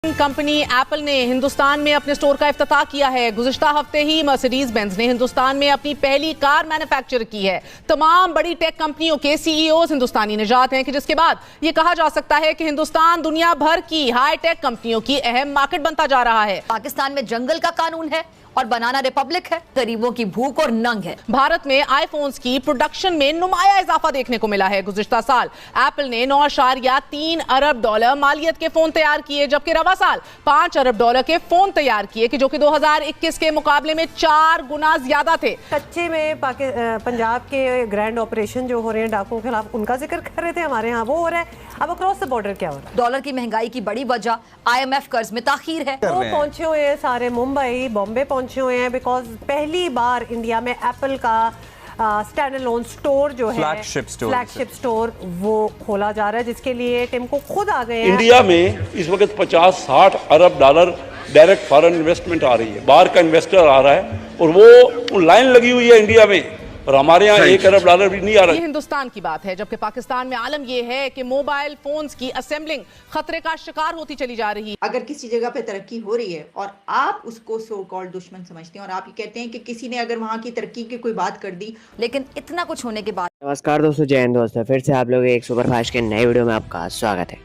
Company Apple ने हिंदुस्तान में अपने स्टोर का इफ्तिताह किया है। गुज़िश्ता हफ्ते ही मर्सिडीज बेंज ने हिंदुस्तान में अपनी पहली कार मैन्युफैक्चर की है। तमाम बड़ी टेक कंपनियों के सीईओज हिंदुस्तानी निजात हैं कि जिसके बाद यह कहा जा सकता है कि हिंदुस्तान दुनिया भर की हाई टेक कंपनियों की अहम मार्केट बनता जा रहा है। पाकिस्तान में जंगल का कानून है और बनाना रिपब्लिक है, गरीबों की भूख और नंग है। भारत में आईफोन्स की प्रोडक्शन में नुमाया इजाफा देखने को मिला है। गुज़िश्ता साल एप्पल ने 9.3 अरब डॉलर मालियत के फोन तैयार किए, जबकि रवा साल 5 अरब डॉलर के फोन तैयार किए कि जो कि 2021 के मुकाबले में 4 गुना ज्यादा थे। कच्चे में पंजाब के ग्रैंड ऑपरेशन जो हो रहे हैं डाकुओं के खिलाफ, उनका जिक्र कर रहे थे, हमारे यहाँ वो हो रहा है। अब अक्रॉस द बॉर्डर क्या हो रहा है? डॉलर की महंगाई की बड़ी वजह IMF कर्ज में ताखीर है। वो पहुंचे हुए हैं सारे, मुंबई बॉम्बे पहुंचे हुए हैं, बिकॉज पहली बार इंडिया में एप्पल का स्टैंड अलोन स्टोर जो है फ्लैगशिप स्टोर वो खोला जा रहा है, जिसके लिए टिम को खुद आ गए हैं। इंडिया में इस वक्त 50-60 अरब डॉलर डायरेक्ट फॉरेन इन्वेस्टमेंट आ रही है, बाहर का इन्वेस्टर आ रहा है और वो लाइन लगी हुई है इंडिया में, और हमारे यहाँ 1 अरब डॉलर भी नहीं आ रहा। ये हिंदुस्तान की बात है, जबकि पाकिस्तान में आलम यह है कि मोबाइल फोन्स की असेंबलिंग खतरे का शिकार होती चली जा रही है। अगर किसी जगह पे तरक्की हो रही है और आप उसको सो कॉल्ड दुश्मन समझते हैं और आप ये कहते हैं कि किसी ने अगर वहाँ की तरक्की की कोई बात कर दी, लेकिन इतना कुछ होने के बाद। नमस्कार दोस्तों, जय हिंद दोस्तों, फिर से आप लोग एक सुपरफास्ट के नए वीडियो में आपका स्वागत है।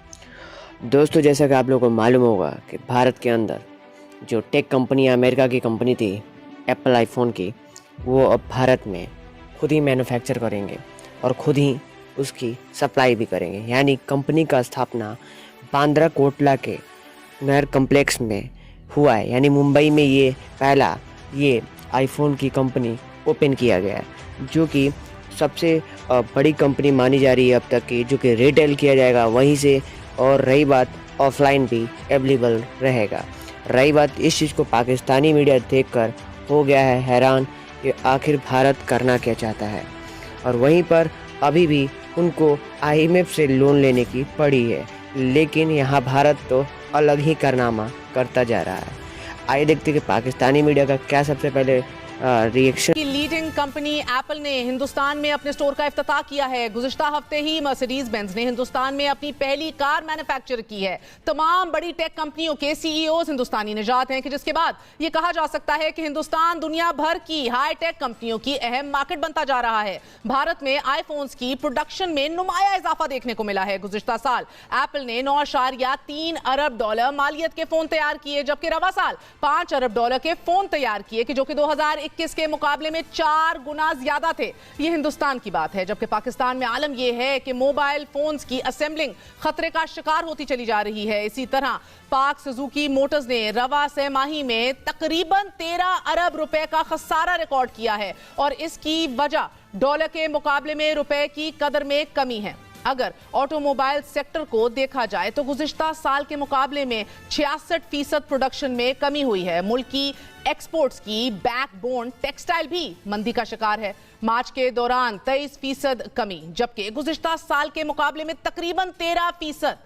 दोस्तों, जैसा कि आप लोगों को मालूम होगा कि भारत के अंदर जो टेक कंपनी अमेरिका की कंपनी थी एप्पल आईफोन की, वो अब भारत में खुद ही मैन्युफैक्चर करेंगे और खुद ही उसकी सप्लाई भी करेंगे। यानी कंपनी का स्थापना बांद्रा कोटला के नहर कम्प्लेक्स में हुआ है। यानी मुंबई में ये पहला आईफोन की कंपनी ओपन किया गया है, जो कि सबसे बड़ी कंपनी मानी जा रही है अब तक की, जो कि रिटेल किया जाएगा वहीं से। और रही बात, ऑफलाइन भी अवेलेबल रहेगा। रही बात, इस चीज़ को पाकिस्तानी मीडिया देखकर हो गया है हैरान कि आखिर भारत करना क्या चाहता है। और वहीं पर अभी भी उनको IMF से लोन लेने की पड़ी है, लेकिन यहाँ भारत तो अलग ही कारनामा करता जा रहा है। आइए देखते कि पाकिस्तानी मीडिया का क्या सबसे पहले रिएक्शन। की लीडिंग कंपनी एप्पल ने हिंदुस्तान में अपने स्टोर का इफ्तिताह किया है। गुज़िश्ता हफ्ते ही मर्सिडीज बेंज ने हिंदुस्तान में अपनी पहली कार मैन्युफैक्चर की है। तमाम बड़ी टेक कंपनियों के सीईओज हिंदुस्तानी निजात हैं कि जिसके बाद यह कहा जा सकता है कि हिंदुस्तान दुनिया भर की हाई टेक कंपनियों की अहम मार्केट बनता जा रहा है। भारत में आईफोन्स की प्रोडक्शन में नुमाया इजाफा देखने को मिला है। गुज़िश्ता साल एप्पल ने 9.3 अरब डॉलर मालियत के फोन तैयार किए, जबकि रवा साल 5 अरब डॉलर के फोन तैयार किए कि जो कि 2021 के मुकाबले में 4 गुना ज्यादा थे। यह हिंदुस्तान की बात है, जबकि पाकिस्तान में आलम यह है कि मोबाइल फोन्स की असेंबलिंग खतरे का शिकार होती चली जा रही है। इसी तरह पाक सुजुकी मोटर्स ने रवा सहमाही में तकरीबन 13 अरब रुपए का खसारा रिकॉर्ड किया है और इसकी वजह डॉलर के मुकाबले में रुपए की कदर में कमी है। अगर ऑटोमोबाइल सेक्टर को देखा जाए तो गुज़िश्ता साल के मुकाबले में 66% प्रोडक्शन में कमी हुई है। मुल्क की एक्सपोर्ट्स की बैकबोन टेक्सटाइल भी मंदी का शिकार है। मार्च के दौरान 23% कमी, जबकि गुज़िश्ता साल के मुकाबले में तकरीबन 13%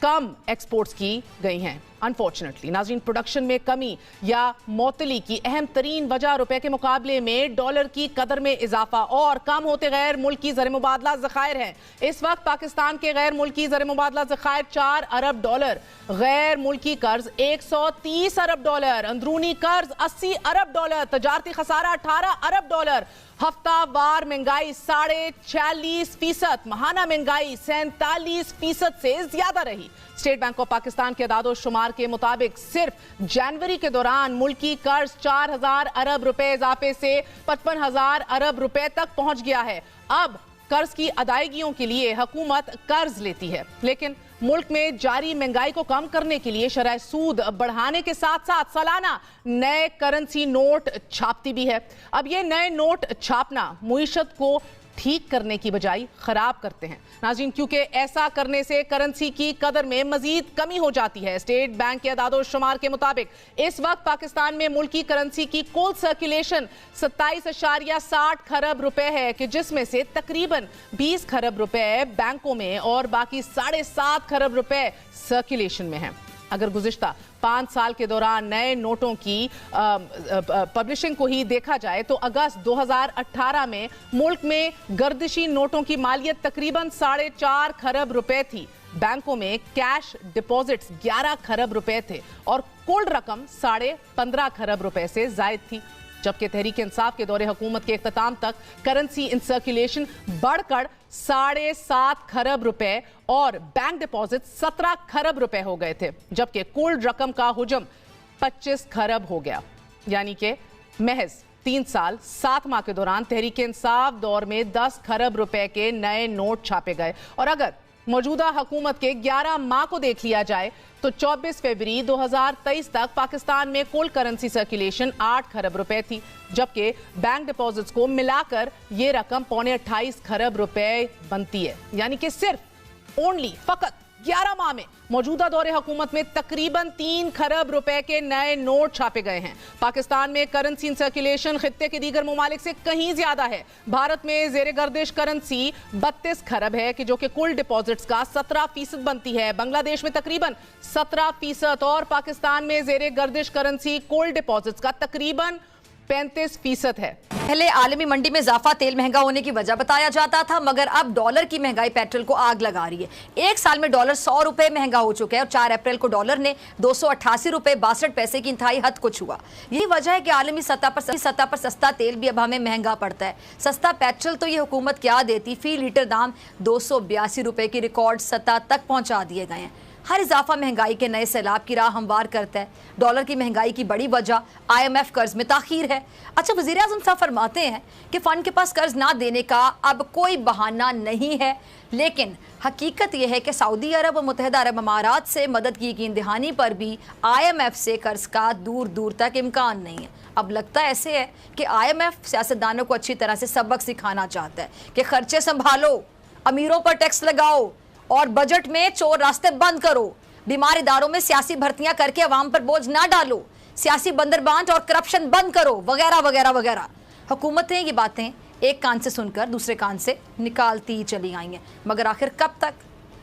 कम एक्सपोर्ट्स की गई हैं। अनफॉर्चुनेटली नाज़रीन, प्रोडक्शन में कमी या मौतली की अहम तरीन वजह रुपए के मुकाबले में डॉलर की कदर में इजाफा और कम होते गैर मुल्की ज़र मुबादला ज़खायर हैं। इस वक्त पाकिस्तान के गैर मुल्की ज़र मुबादला ज़खायर 4 अरब डॉलर, गैर मुल्की कर्ज 130 अरब डॉलर, अंदरूनी कर्ज 80 अरब डॉलर, तजारती खसारा 18 अरब डॉलर, हफ्तावार महंगाई 46.5%, महाना महंगाई 47% से ज्यादा रही। स्टेट बैंक ऑफ पाकिस्तान के अदादो शुमार के मुताबिक सिर्फ जनवरी के दौरान मुल्की कर्ज 4000 अरब रुपए इजाफे से 55,000 अरब रुपए तक पहुंच गया है। अब कर्ज की अदायगियों के लिए हुकूमत कर्ज लेती है, लेकिन मुल्क में जारी महंगाई को कम करने के लिए शरह सूद बढ़ाने के साथ साथ सालाना नए करेंसी नोट छापती भी है। अब ये नए नोट छापना मुईशत को ठीक करने की बजाय खराब करते हैं नाज़रीन, क्योंकि ऐसा करने से करेंसी की कदर में मजीद कमी हो जाती है। स्टेट बैंक के अदादो शुमार के मुताबिक इस वक्त पाकिस्तान में मुल्की करेंसी की कुल सर्कुलेशन 27.60 खरब रुपए है कि जिसमें से तकरीबन 20 खरब रुपए बैंकों में और बाकी 7.5 खरब रुपए सर्कुलेशन में है। अगर गुज़िश्ता 5 साल के दौरान नए नोटों की पब्लिशिंग को ही देखा जाए तो अगस्त 2018 में मुल्क में गर्दिशी नोटों की मालियत तकरीबन 4.5 खरब रुपए थी। बैंकों में कैश डिपॉजिट्स 11 खरब रुपए थे और कुल रकम 15.5 खरब रुपए से जायद थी, जबकि तहरीक इंसाफ के दौरे हुकूमत के इख्तिताम तक करेंसी इन सर्कुलेशन बढ़कर 7.5 खरब रुपए और बैंक डिपॉजिट 17 खरब रुपए हो गए थे, जबकि कुल रकम का हुजम 25 खरब हो गया। यानी कि महज 3 साल 7 माह के दौरान तहरीक इंसाफ दौर में 10 खरब रुपए के नए नोट छापे गए। और अगर मौजूदा हुकूमत के 11 माह को देख लिया जाए तो 24 फरवरी 2023 तक पाकिस्तान में कुल करेंसी सर्कुलेशन 8 खरब रुपए थी, जबकि बैंक डिपॉजिट्स को मिलाकर ये रकम 28 खरब रुपए बनती है। यानी कि सिर्फ फकत 11 माह में मौजूदा दौरे हुकूमत में तकरीबन 3 खरब रुपए के नए नोट छापे गए हैं। पाकिस्तान में करेंसी इन सर्कुलेशन खित्ते के दीगर ममालिक से कहीं ज्यादा है। भारत में जेर गर्दिश करेंसी 32 खरब है कि जो कि कुल डिपॉजिट्स का 17% बनती है। बांग्लादेश में तकरीबन 17% और पाकिस्तान में जेर गर्दिश करेंसी कुल डिपॉजिट्स का तकरीबन 35% है। पहले आलमी मंडी में इजाफा तेल महंगा होने की वजह बताया जाता था, मगर अब डॉलर की महंगाई पेट्रोल को आग लगा रही है। एक साल में डॉलर 100 रुपए महंगा हो चुका है और 4 अप्रैल को डॉलर ने 288 रुपए 62 पैसे की इंतहाई हद को छुआ। यही वजह है कि आलमी सतह पर सस्ता तेल भी अब हमें महंगा पड़ता है। सस्ता पेट्रोल तो ये हुकूमत क्या देती, फी लीटर दाम 282 रुपए की रिकॉर्ड सतह तक पहुंचा दिए गए हैं। हर इजाफा महंगाई के नए सैलाब की राह हमवार करता है। डॉलर की महंगाई की बड़ी वजह IMF कर्ज में ताखीर है। अच्छा, वज़ीर आज़म साहब फरमाते हैं कि फ़ंड के पास कर्ज ना देने का अब कोई बहाना नहीं है, लेकिन हकीकत यह है कि सऊदी अरब और मुत्तहिदा अरब अमारात से मदद की यकीन दहानी पर भी IMF से कर्ज का दूर दूर तक इम्कान नहीं है। अब लगता ऐसे है कि IMF सियासतदानों को अच्छी तरह से सबक सिखाना चाहता है कि खर्चे संभालो, अमीरों पर टैक्स लगाओ और बजट में चोर रास्ते बंद करो, बीमार इदारों में सियासी भर्तियां करके अवाम पर बोझ ना डालो, सियासी बंदरबांट और करप्शन बंद करो, वगैरह वगैरह वगैरह। हुकूमतें ये बातें एक कान से सुनकर दूसरे कान से निकालती चली आई हैं, मगर आखिर कब तक?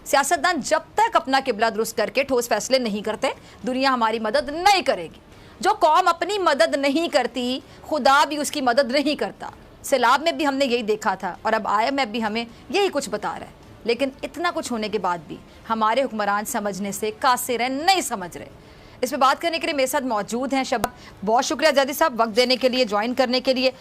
सियासतदान जब तक अपना किबला दुरुस्त करके ठोस फैसले नहीं करते, दुनिया हमारी मदद नहीं करेगी। जो कौम अपनी मदद नहीं करती, खुदा भी उसकी मदद नहीं करता। सैलाब में भी हमने यही देखा था और अब IMF भी हमें यही कुछ बता रहा है। लेकिन इतना कुछ होने के बाद भी हमारे हुक्मरान समझने से कासिर हैं, नहीं समझ रहे। इस पर बात करने के लिए मेरे साथ मौजूद हैं शबाब। बहुत शुक्रिया जैदी साहब वक्त देने के लिए, ज्वाइन करने के लिए।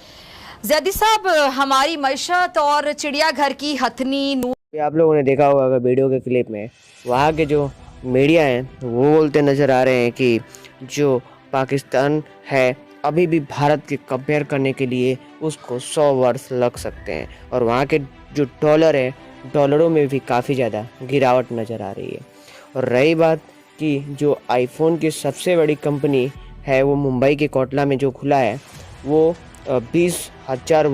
जैदी साहब, हमारी मईशत और चिड़ियाघर की हथनी आप लोगों ने देखा होगा वीडियो के क्लिप में, वहाँ के जो मीडिया हैं वो बोलते नज़र आ रहे हैं कि जो पाकिस्तान है अभी भी भारत के कंपेयर करने के लिए उसको 100 वर्ष लग सकते हैं, और वहाँ के जो डॉलर है, डॉलरों में भी काफ़ी ज़्यादा गिरावट नज़र आ रही है। और रही बात कि जो आईफोन की सबसे बड़ी कंपनी है वो मुंबई के कोटला में जो खुला है, वो 20,000